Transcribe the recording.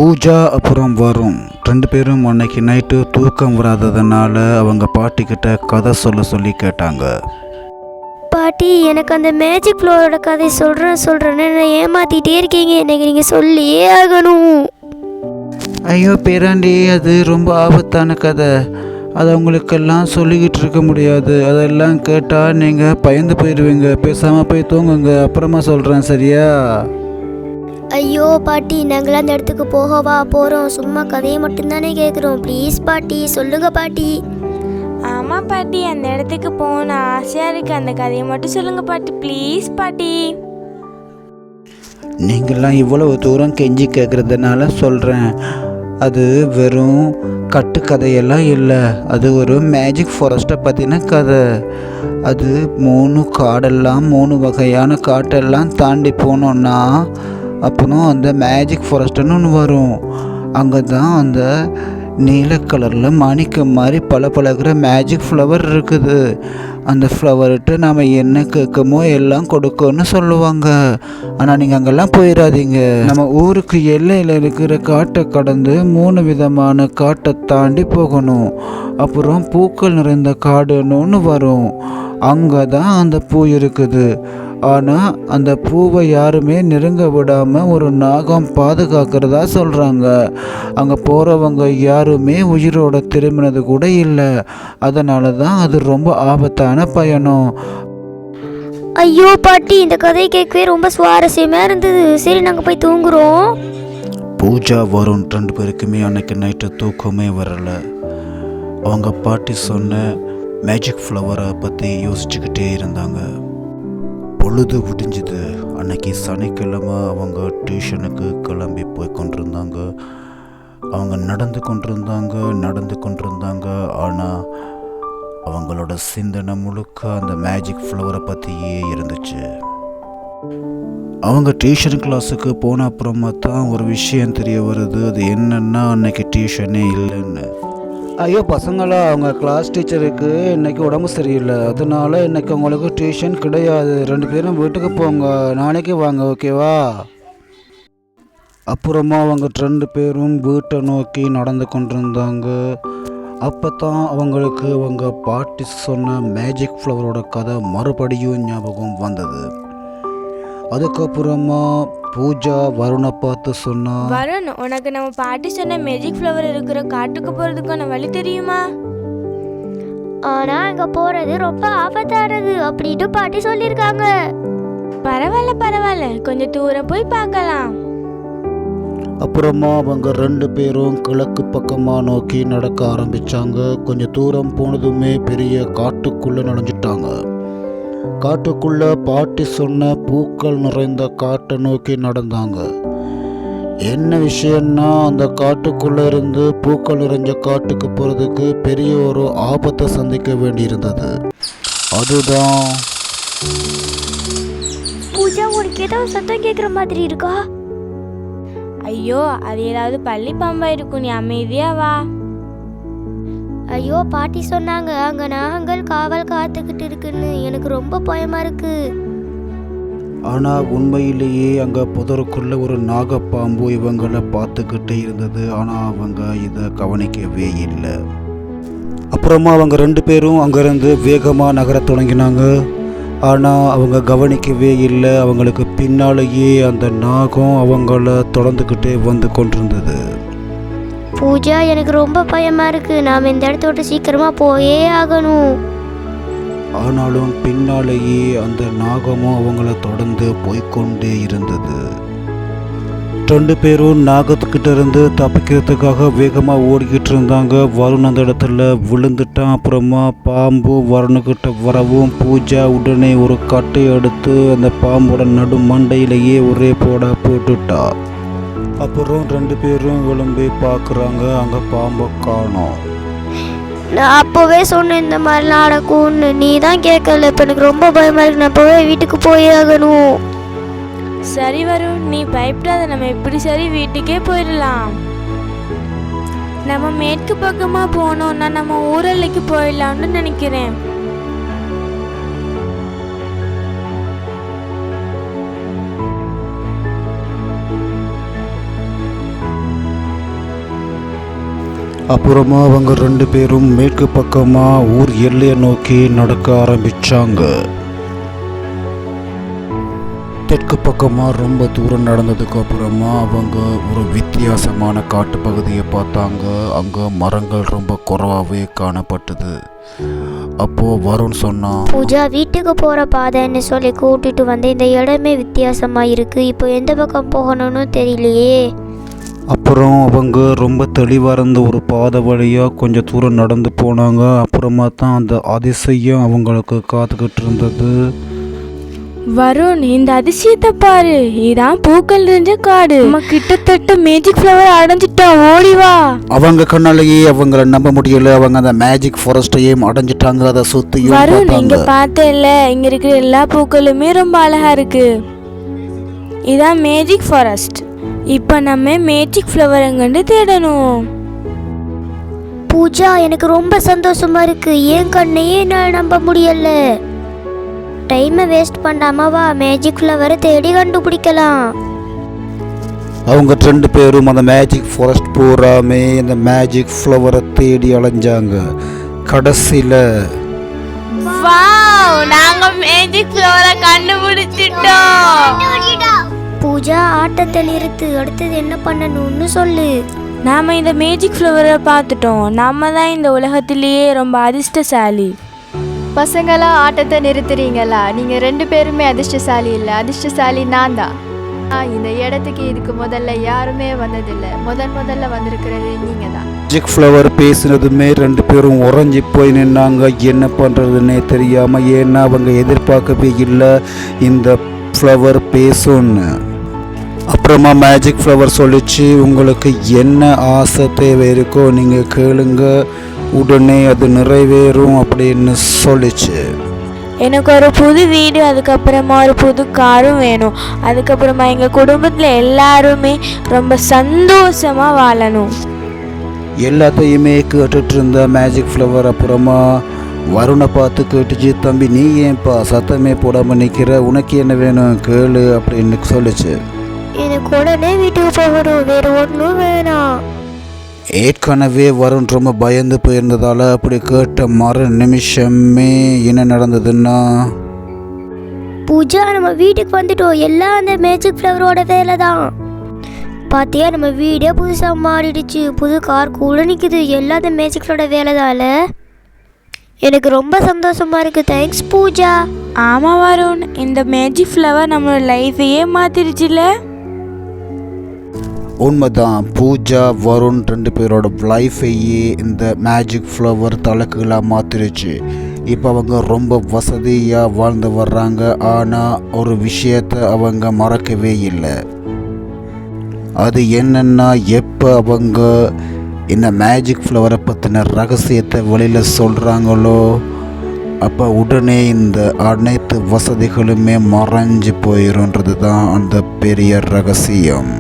பூஜா அப்புறம் வருண் 2 பேரும் அன்னைக்கு நைட்டு தூக்கம் வராததுனால அவங்க பாட்டிக்கிட்ட கதை சொல்லி கேட்டாங்க. பாட்டி, எனக்கு அந்த மேஜிக் ஃப்ளோரோட கதை சொல்கிறேன்னு என்னை ஏமாற்றிட்டே இருக்கீங்க. எனக்கு நீங்கள் சொல்லியே ஆகணும். ஐயோ பேராண்டி, அது ரொம்ப ஆபத்தான கதை. அதை உங்களுக்கெல்லாம் சொல்லிக்கிட்டு இருக்க முடியாது. அதெல்லாம் கேட்டால் நீங்கள் பயந்து போயிடுவீங்க. பேசாமல் போய் தூங்குங்க, அப்புறமா சொல்கிறேன், சரியா? ஐயோ பாட்டி, நாங்களாம் அந்த இடத்துக்கு போகவா போகிறோம்? சும்மா கதையை மட்டும்தானே கேட்குறோம். ப்ளீஸ் பாட்டி, சொல்லுங்க பாட்டி. ஆமாம் பாட்டி, அந்த இடத்துக்கு போகணும் ஆசையாக இருக்குது. அந்த கதையை மட்டும் சொல்லுங்கள் பாட்டி, ப்ளீஸ் பாட்டி. நீங்கள்லாம் இவ்வளவு தூரம் கெஞ்சி கேட்குறதுனால சொல்கிறேன். அது வெறும் கட்டுக்கதையெல்லாம் இல்லை. அது ஒரு மேஜிக் ஃபாரஸ்ட்டை பற்றின கதை. அது 3 காடெல்லாம் 3 வகையான காட்டெல்லாம் தாண்டி போனோன்னா அப்புறம் அந்த மேஜிக் ஃபாரஸ்ட்டுன்னு ஒன்று வரும். அங்கே தான் அந்த நீல கலரில் மாணிக்கம் மாதிரி பளபளக்கிற மேஜிக் ஃப்ளவர் இருக்குது. அந்த ஃப்ளவர்கிட்ட நாம் என்ன கேட்கமோ எல்லாம் கொடுக்கும்னு சொல்லுவாங்க. ஆனால் நீங்கள் அங்கெல்லாம் போயிடாதீங்க. நம்ம ஊருக்கு எல்லையில் இருக்கிற காட்டை கடந்து 3 விதமான காட்டை தாண்டி போகணும். அப்புறம் பூக்கள் நிறைந்த காடுன்னு ஒன்று வரும். அங்கே தான் அந்த பூ இருக்குது. ஆனால் அந்த பூவை யாருமே நெருங்க விடாமல் ஒரு நாகம் பாதுகாக்கிறதா சொல்கிறாங்க. அங்கே போகிறவங்க யாருமே உயிரோட திரும்பினது கூட இல்லை. அதனால தான் அது ரொம்ப ஆபத்தான பயணம். ஐயோ பாட்டி, இந்த கதையை கேட்கவே ரொம்ப சுவாரஸ்யமாக இருந்தது. சரி, நாங்கள் போய் தூங்குறோம். பூஜா வருண் 2 பேருக்குமே அன்னைக்கு நைட்டு தூக்கமே வரலை. அவங்க பாட்டி சொன்ன மேஜிக் ஃப்ளவரை பற்றி யோசிச்சுக்கிட்டே இருந்தாங்க. பொழுது விடிஞ்சுது. அன்னைக்கு சனிக்கிழமை அவங்க டியூஷனுக்கு கிளம்பி போய் கொண்டிருந்தாங்க. அவங்க நடந்து கொண்டிருந்தாங்க. ஆனால் அவங்களோட சிந்தனை முழுக்க அந்த மேஜிக் ஃப்ளவரை பற்றியே இருந்துச்சு. அவங்க டியூஷன் கிளாஸுக்கு போன அப்புறமா தான் ஒரு விஷயம் தெரிய வருது. அது என்னன்னா, அன்னைக்கு டியூஷனே இல்லைன்னு. ஐயோ பசங்களா, அவங்க கிளாஸ் டீச்சருக்கு இன்றைக்கி உடம்பு சரியில்லை. அதனால இன்றைக்கி உங்களுக்கு டியூஷன் கிடையாது. 2 பேரும் வீட்டுக்கு போங்க, நாளைக்கு வாங்க, ஓகேவா? அப்புறமா அவங்க 2 பேரும் வீட்டை நோக்கி நடந்து கொண்டிருந்தாங்க. அப்போ தான் அவங்களுக்கு அவங்க பாட்டி சொன்ன மேஜிக் ஃப்ளவரோட கதை மறுபடியும் ஞாபகம் வந்தது. அதுக்கப்புறமா பூஜா வருணை பார்த்து சொன்னா, வருண், உனக்கு நம்ம பாட்டி சொன்ன மேஜிக் ஃப்ளவர் இருக்கிற காட்டுக்கு போகிறதுக்கான வழி தெரியுமா? ஆனால் அங்கே போகிறது ரொம்ப ஆபத்தானது அப்படின்ட்டு பாட்டி சொல்லியிருக்காங்க. பரவாயில்ல, கொஞ்சம் தூரம் போய் பார்க்கலாம். அப்புறமா அவங்க 2 பேரும் கிழக்கு பக்கமாக நோக்கி நடக்க ஆரம்பித்தாங்க. கொஞ்சம் தூரம் போனதுமே பெரிய காட்டுக்குள்ளே நுழைஞ்சிட்டாங்க. காட்டுக்குள்ளே பாட்டி சொன்ன பூக்கள் நிறைந்த காட்டை நோக்கி நடந்தாங்க. என்ன விஷயம்னா, அந்த காட்டுக்குள்ளே இருந்து பூக்கள் நிறைஞ்ச காட்டுக்கு போகிறதுக்கு பெரிய ஒரு ஆபத்தை சந்திக்க வேண்டியிருந்தது. அதுதான். பூஜா, உனக்கு ஏதாவது சத்தம் கேட்குற மாதிரி இருக்கா? ஐயோ, அது ஏதாவது பள்ளி பாம்பா இருக்கும். நீ அமைதியா வா. ஐயோ, பாட்டி சொன்னாங்க அங்கே நாகங்கள் காவல் காத்துக்கிட்டு இருக்குன்னு. எனக்கு ரொம்ப பயமா இருக்கு. ஆனால் உண்மையிலேயே அங்கே புதருக்குள்ள ஒரு நாகப்பாம்பு இவங்களை பார்த்துக்கிட்டே இருந்தது. ஆனால் அவங்க இதை கவனிக்கவே இல்லை. அப்புறமா அவங்க 2 பேரும் அங்கேருந்து வேகமாக நகர தொடங்கினாங்க. ஆனால் அவங்க கவனிக்கவே இல்லை. அவங்களுக்கு பின்னாலேயே அந்த நாகம் அவங்கள தொடர்ந்துக்கிட்டே வந்து கொண்டிருந்தது. பூஜா, எனக்கு ரொம்ப பயமா இருக்கு. நாம் இந்த இடத்த விட்டு சீக்கிரமாக போயே ஆகணும். ஆனாலும் பின்னாலேயே அந்த நாகமும் அவங்கள தொடர்ந்து போய்கொண்டே இருந்தது. 2 பேரும் நாகத்துக்கிட்ட இருந்து தப்பிக்கிறதுக்காக வேகமாக ஓடிக்கிட்டு இருந்தாங்க. வருண் அந்த இடத்துல விழுந்துட்டான். அப்புறமா பாம்பு வருணுக்கிட்ட வரவும் பூஜா உடனே ஒரு கட்டை எடுத்து அந்த பாம்போட நடு மண்டையிலேயே ஒரே போட்டுட்டா. அப்புறம் 2 பேரும் விளம்பி பார்க்குறாங்க. அங்கே பாம்பை காணோம். நான் அப்போவே சொன்னேன் இந்த மாதிரிலாம் நடக்கும்னு. நீ தான் கேட்கல. இப்போ எனக்கு ரொம்ப பயமா இருக்கு. நான் இப்போவே வீட்டுக்கு போயே ஆகணும். சரி வருண், நீ பயப்படாத. நம்ம எப்படி சரி வீட்டுக்கே போயிடலாம். நம்ம மேற்கு பக்கமாக போனோம்னா நம்ம ஊரல்லைக்கு போயிடலாம்னு நினைக்கிறேன். அப்புறமா அவங்க 2 பேரும் மேற்கு பக்கமாக ஊர் எல்லையை நோக்கி நடக்க ஆரம்பித்தாங்க. தெற்கு பக்கமாக ரொம்ப தூரம் நடந்ததுக்கு அப்புறமா அவங்க ஒரு வித்தியாசமான காட்டு பகுதியை பார்த்தாங்க. அங்கே மரங்கள் ரொம்ப குறைவாகவே காணப்பட்டது. அப்போது வருண் சொன்னான், பூஜா, வீட்டுக்கு போகிற பாதைன்னு சொல்லி கூட்டிட்டு வந்து இந்த இடமே வித்தியாசமாக இருக்குது. இப்போ எந்த பக்கம் போகணும்னு தெரியலையே. அப்புறம் அவங்க ரொம்ப தெளிவாக இருந்த ஒரு பாதை வழியாக கொஞ்சம் தூரம் நடந்து போனாங்க. அப்புறமா தான் அந்த அதிசயம் அவங்களுக்கு காத்துக்கிட்டு இருந்தது. வருண், இந்த அதிசயத்தை பாரு. இதான் பூக்கள் நிறைஞ்ச காடு. நம்ம கிட்டத்தட்ட மேஜிக் ஃப்ளவர் அடைஞ்சிட்டோம். ஓடி வா. அவங்க கண்ணாலேயே அவங்கள நம்ப முடியல. அவங்க அந்த மேஜிக் ஃபாரஸ்டையும் அடைஞ்சிட்டாங்க. அதை சுத்தி வருண், இங்க பார்த்தேல்ல, இங்க இருக்கிற எல்லா பூக்களுமே ரொம்ப அழகா இருக்கு. இதான் மேஜிக் ஃபாரஸ்ட். இப்போ நம்ம மேஜிக் ஃப்ளவர் எங்கன்னு தேடணும். பூஜா, எனக்கு ரொம்ப சந்தோஷமா இருக்கு. என் கண்ணையே என்னால் நம்ப முடியல. டைமை வேஸ்ட் பண்ணாம வா, மேஜிக் ஃப்ளவரை தேடி கண்டுபிடிக்கலாம். அவங்க 2 பேரும் அந்த மேஜிக் ஃபாரஸ்ட் பூராமே அந்த மேஜிக் ஃப்ளவரை தேடி அலைஞ்சாங்க. கடைசியில் வாவ், நாங்க மேஜிக் ஃப்ளவரை கண்டுபிடிச்சிட்டோம். பூஜா, ஆட்டத்தை நிறுத்து. அடுத்தது என்ன பண்ணணும்னு சொல்லு. நாம இந்த மேஜிக் ஃப்ளவரை பார்த்துட்டோம். நாம தான் இந்த உலகத்திலேயே ரொம்ப அதிர்ஷ்டசாலி. பசங்களா, ஆட்டத்தை நிறுத்துறீங்களா? நீங்கள் 2 பேருமே அதிர்ஷ்டசாலி இல்லை. அதிர்ஷ்டசாலி நான் தான். இந்த இடத்துக்கு இதுக்கு முதல்ல யாருமே வந்ததில்லை. முதல்ல வந்திருக்கிறது நீங்கள் தான். மேஜிக் ஃப்ளவர் பேசினதுமே 2 பேரும் உறைஞ்சி போய் நின்னாங்க. என்ன பண்ணுறதுன்னே தெரியாமல். ஏன்னா அவங்க எதிர்பார்க்கவே இல்லை இந்த ஃப்ளவர் பேசும்னு. அப்புறமா மேஜிக் ஃப்ளவர் சொல்லிச்சு, உங்களுக்கு என்ன ஆசை தேவை இருக்கோ நீங்கள் கேளுங்க, உடனே அது நிறைவேறும் அப்படின்னு சொல்லிச்சு. எனக்கு ஒரு புது வீடு, அதுக்கப்புறமா ஒரு புது காரும் வேணும். அதுக்கப்புறமா எங்கள் குடும்பத்தில் எல்லாருமே ரொம்ப சந்தோஷமாக வாழணும். எல்லாத்தையுமே கேட்டுட்டு இருந்த மேஜிக் ஃப்ளவர் அப்புறமா வருணை பார்த்து கேட்டுச்சு, தம்பி நீ ஏன்பா சத்தமே போடாமல் நிற்கிற, உனக்கு என்ன வேணும் கேளு அப்படின்னு சொல்லிச்சு. எனக்கு உடனே வீட்டுக்கு போகணும், வேறு ஒன்றும் வேணாம். ஏற்கனவே வருண் ரொம்ப பயந்து போயிருந்ததால் அப்படி கேட்ட மறு நிமிஷமே என்ன நடந்ததுன்னா, பூஜா, நம்ம வீட்டுக்கு வந்துட்டோம். எல்லாம் அந்த மேஜிக் ஃப்ளவரோட வேலை தான். பார்த்தியா, நம்ம வீடே புதுசாக மாறிடுச்சு. புது கார் கூட நிற்குது. எல்லாம் அந்த மேஜிக் ஃப்ளவரோட வேலை தான்ல. எனக்கு ரொம்ப சந்தோஷமா இருக்கு. தேங்க்ஸ் பூஜா. ஆமாம் வருண், இந்த மேஜிக் ஃப்ளவர் நம்மளோட லைஃபையே மாற்றிடுச்சுல. உண்மைதான். பூஜா வருண் 2 பேரோட லைஃபையே இந்த மேஜிக் ஃப்ளவர் தலைகீழாக மாற்றிடுச்சு. இப்போ அவங்க ரொம்ப வசதியாக வாழ்ந்து வர்றாங்க. ஆனால் ஒரு விஷயத்தை அவங்க மறக்கவே இல்லை. அது என்னன்னா, எப்போ அவங்க இந்த மேஜிக் ஃப்ளவரை பற்றின ரகசியத்தை வெளியில் சொல்கிறாங்களோ அப்போ உடனே இந்த அனைத்து வசதிகளுமே மறைஞ்சு போயிடும்ன்றது தான் அந்த பெரிய ரகசியம்.